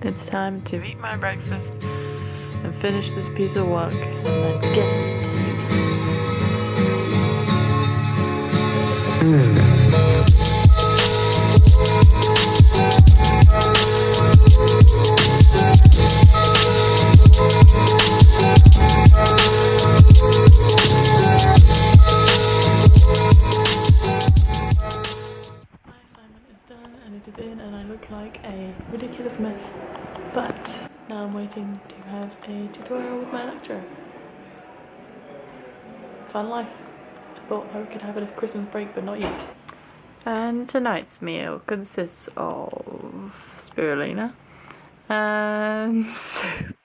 It's time to eat my breakfast and finish this piece of work and then get and I look like a ridiculous mess, but now I'm waiting to have a tutorial with my lecturer. Fun life. I thought I could have a Christmas break, but not yet. And tonight's meal consists of spirulina and soup.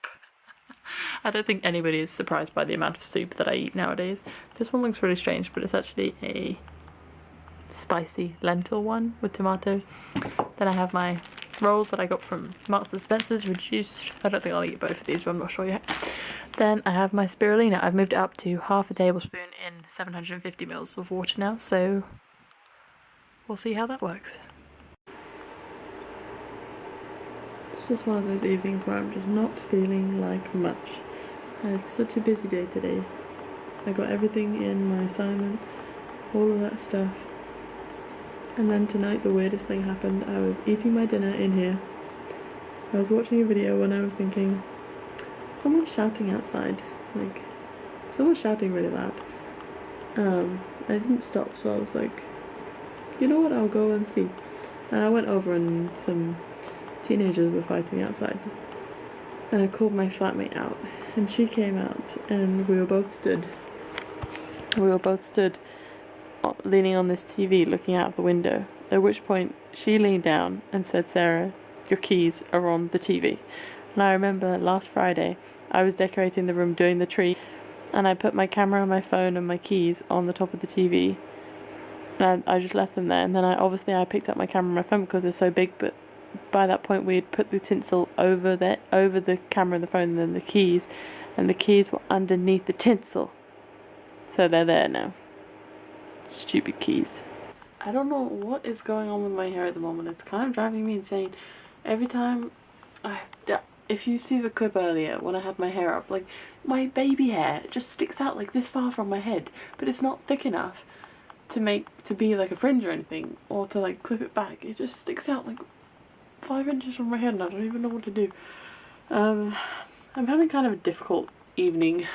I don't think anybody is surprised by the amount of soup that I eat nowadays. This one looks really strange, but it's actually a spicy lentil one with tomatoes. Then I have my rolls that I got from Marks and Spencer's reduced. I don't think I'll eat both of these, but I'm not sure yet. Then I have my spirulina. I've moved it up to half a tablespoon in 750 ml of water now, so we'll see how that works. It's just one of those evenings where I'm just not feeling like much. I had such a busy day today. I got everything in my assignment, all of that stuff. And then tonight the weirdest thing happened. I was eating my dinner in here. I was watching a video and I was thinking, someone's shouting outside. Like, someone's shouting really loud. I didn't stop, so I was like, you know what, I'll go and see. And I went over and some teenagers were fighting outside. And I called my flatmate out. And she came out and we were both stood leaning on this TV looking out of the window, at which point she leaned down and said, "Sarah, your keys are on the TV." And I remember last Friday I was decorating the room, doing the tree, and I put my camera, my phone and my keys on the top of the TV, and I just left them there. And then I picked up my camera and my phone because they're so big, but by that point we had put the tinsel over the camera and the phone and then the keys, and the keys were underneath the tinsel, so they're there now. Stupid keys. I don't know what is going on with my hair at the moment. It's kind of driving me insane. Every time if you see the clip earlier when I had my hair up, like, my baby hair just sticks out like this far from my head, but it's not thick enough to be like a fringe or anything, or to like clip it back. It just sticks out like 5 inches from my head and I don't even know what to do. I'm having kind of a difficult evening.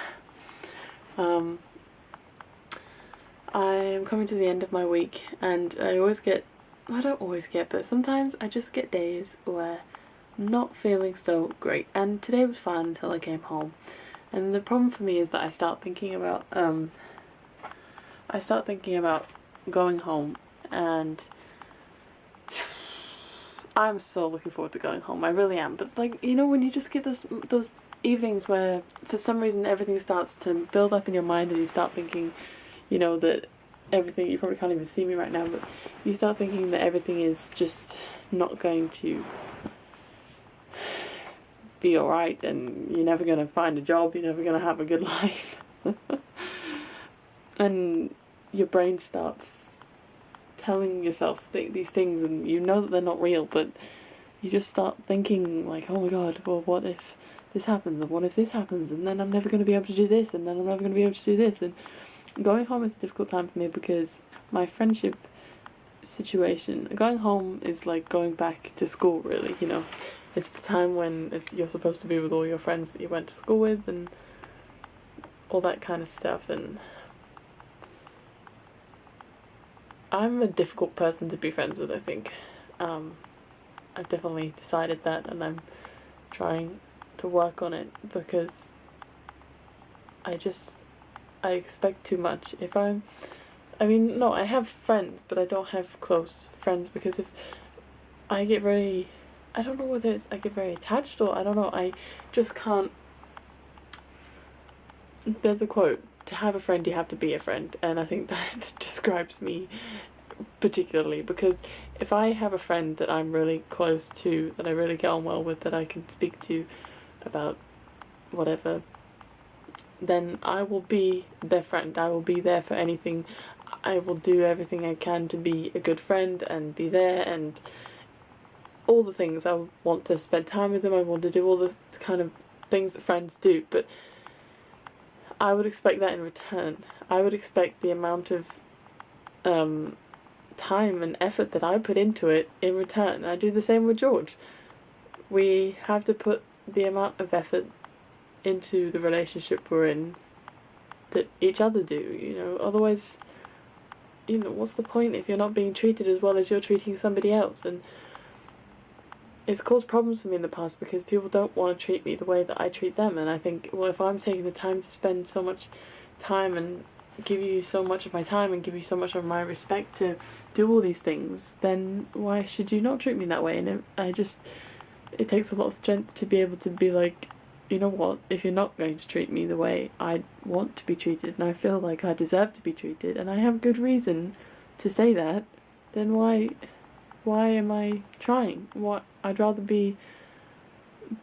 I'm coming to the end of my week and I don't always get, but sometimes I just get days where I'm not feeling so great, and today was fine until I came home. And the problem for me is that I start thinking about going home, and I'm so looking forward to going home. I really am. But like, you know, when you just get those evenings where for some reason everything starts to build up in your mind and you start thinking, you know, that everything, you probably can't even see me right now, but you start thinking that everything is just not going to be alright, and you're never going to find a job, you're never going to have a good life. And your brain starts telling yourself these things, and you know that they're not real, but you just start thinking like, oh my god, well, what if this happens, and what if this happens, and then I'm never going to be able to do this, and then I'm never going to be able to do this. And going home is a difficult time for me because my friendship situation, going home is like going back to school, really, you know. It's the time when you're supposed to be with all your friends that you went to school with and all that kind of stuff, and I'm a difficult person to be friends with, I think. I've definitely decided that, and I'm trying to work on it because I expect too much. I have friends, but I don't have close friends, because if I get very, I don't know whether it's I get very attached, or I don't know, I just can't. There's a quote, to have a friend you have to be a friend, and I think that describes me particularly, because if I have a friend that I'm really close to, that I really get on well with, that I can speak to about whatever, then I will be their friend. I will be there for anything. I will do everything I can to be a good friend and be there, and all the things. I want to spend time with them, I want to do all the kind of things that friends do, but I would expect that in return. I would expect the amount of time and effort that I put into it in return. I do the same with George. We have to put the amount of effort into the relationship we're in that each other do, you know, otherwise, you know, what's the point if you're not being treated as well as you're treating somebody else? And it's caused problems for me in the past because people don't want to treat me the way that I treat them, and I think, well, if I'm taking the time to spend so much time and give you so much of my time and give you so much of my respect to do all these things, then why should you not treat me that way? And it takes a lot of strength to be able to be like, you know what, if you're not going to treat me the way I want to be treated and I feel like I deserve to be treated and I have good reason to say that, then why am I trying? I'd rather be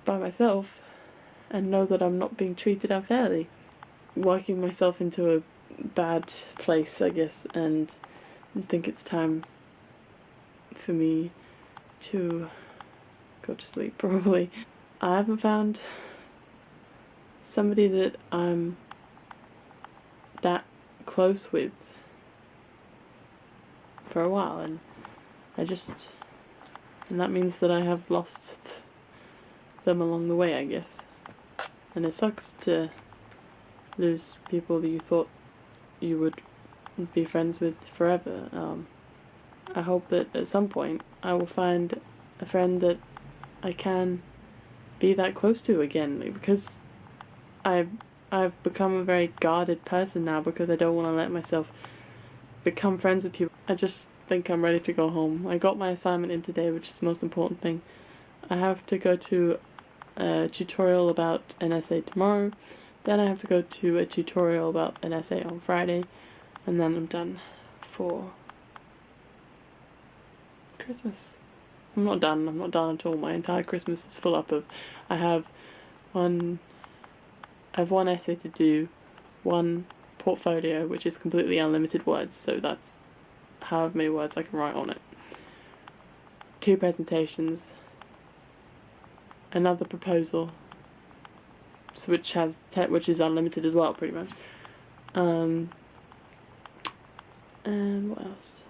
by myself and know that I'm not being treated unfairly. Working myself into a bad place, I guess, and I think it's time for me to go to sleep, probably. I haven't found somebody that I'm that close with for a while, and that means that I have lost them along the way, I guess. And it sucks to lose people that you thought you would be friends with forever. I hope that at some point I will find a friend that I can be that close to again, because I've become a very guarded person now because I don't want to let myself become friends with people. I just think I'm ready to go home. I got my assignment in today, which is the most important thing. I have to go to a tutorial about an essay tomorrow, then I have to go to a tutorial about an essay on Friday, and then I'm done for Christmas. I'm not done at all. My entire Christmas is full up of, I have one essay to do, one portfolio which is completely unlimited words, so that's however many words I can write on it, 2 presentations, another proposal, so which is unlimited as well, pretty much, and what else?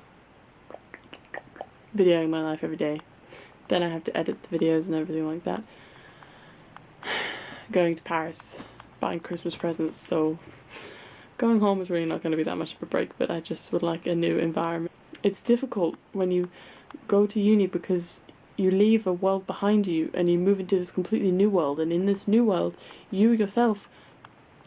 Videoing my life every day. Then I have to edit the videos and everything like that. Going to Paris, buying Christmas presents, so going home is really not going to be that much of a break, but I just would like a new environment. It's difficult when you go to uni because you leave a world behind you and you move into this completely new world, and in this new world you yourself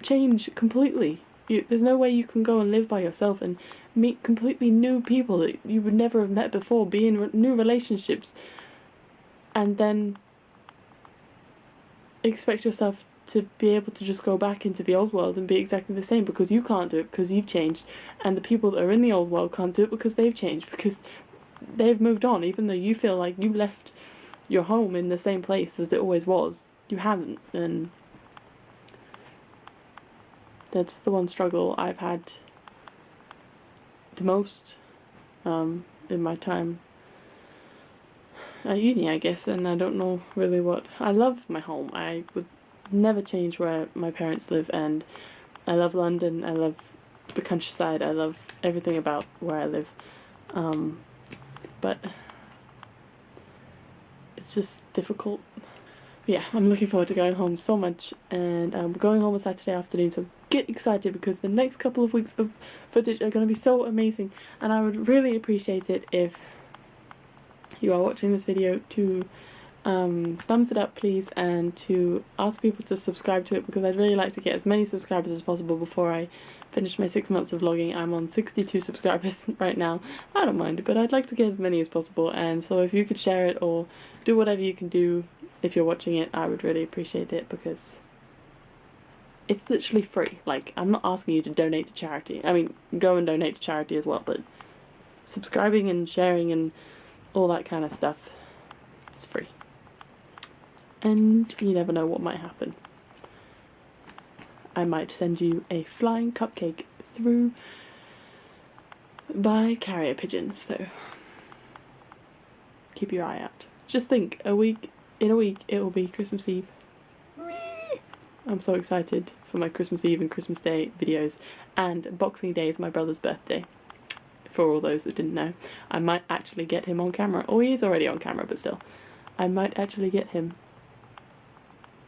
change completely. There's no way you can go and live by yourself and meet completely new people that you would never have met before, be in new relationships, and then expect yourself to be able to just go back into the old world and be exactly the same, because you can't do it because you've changed, and the people that are in the old world can't do it because they've changed, because they've moved on. Even though you feel like you left your home in the same place as it always was, you haven't. And that's the one struggle I've had the most in my time at uni, I guess, and I don't know really what. I love my home. I would never change where my parents live, and I love London, I love the countryside, I love everything about where I live, but it's just difficult. Yeah, I'm looking forward to going home so much, and I'm going home on Saturday afternoon, so get excited because the next couple of weeks of footage are going to be so amazing, and I would really appreciate it if you are watching this video to thumbs it up, please, and to ask people to subscribe to it, because I'd really like to get as many subscribers as possible before I finish my 6 months of vlogging. I'm on 62 subscribers right now. I don't mind, but I'd like to get as many as possible, and so if you could share it or do whatever you can do if you're watching it, I would really appreciate it, because it's literally free. Like, I'm not asking you to donate to charity. I mean, go and donate to charity as well, but subscribing and sharing and all that kind of stuff, it's free. And you never know what might happen. I might send you a flying cupcake through by carrier pigeon, so keep your eye out. Just think, in a week it will be Christmas Eve. I'm so excited for my Christmas Eve and Christmas Day videos, and Boxing Day is my brother's birthday. For all those that didn't know, I might actually get him on camera. Oh, he is already on camera, but still. I might actually get him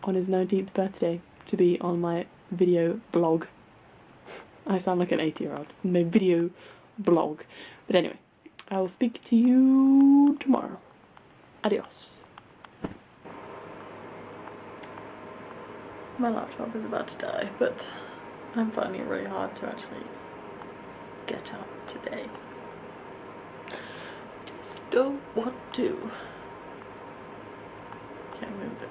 on his 19th birthday to be on my video blog. I sound like an 80-year-old. My video blog. But anyway, I will speak to you tomorrow. Adios. My laptop is about to die, but I'm finding it really hard to actually get up today. Just don't want to. Okay, I moved it.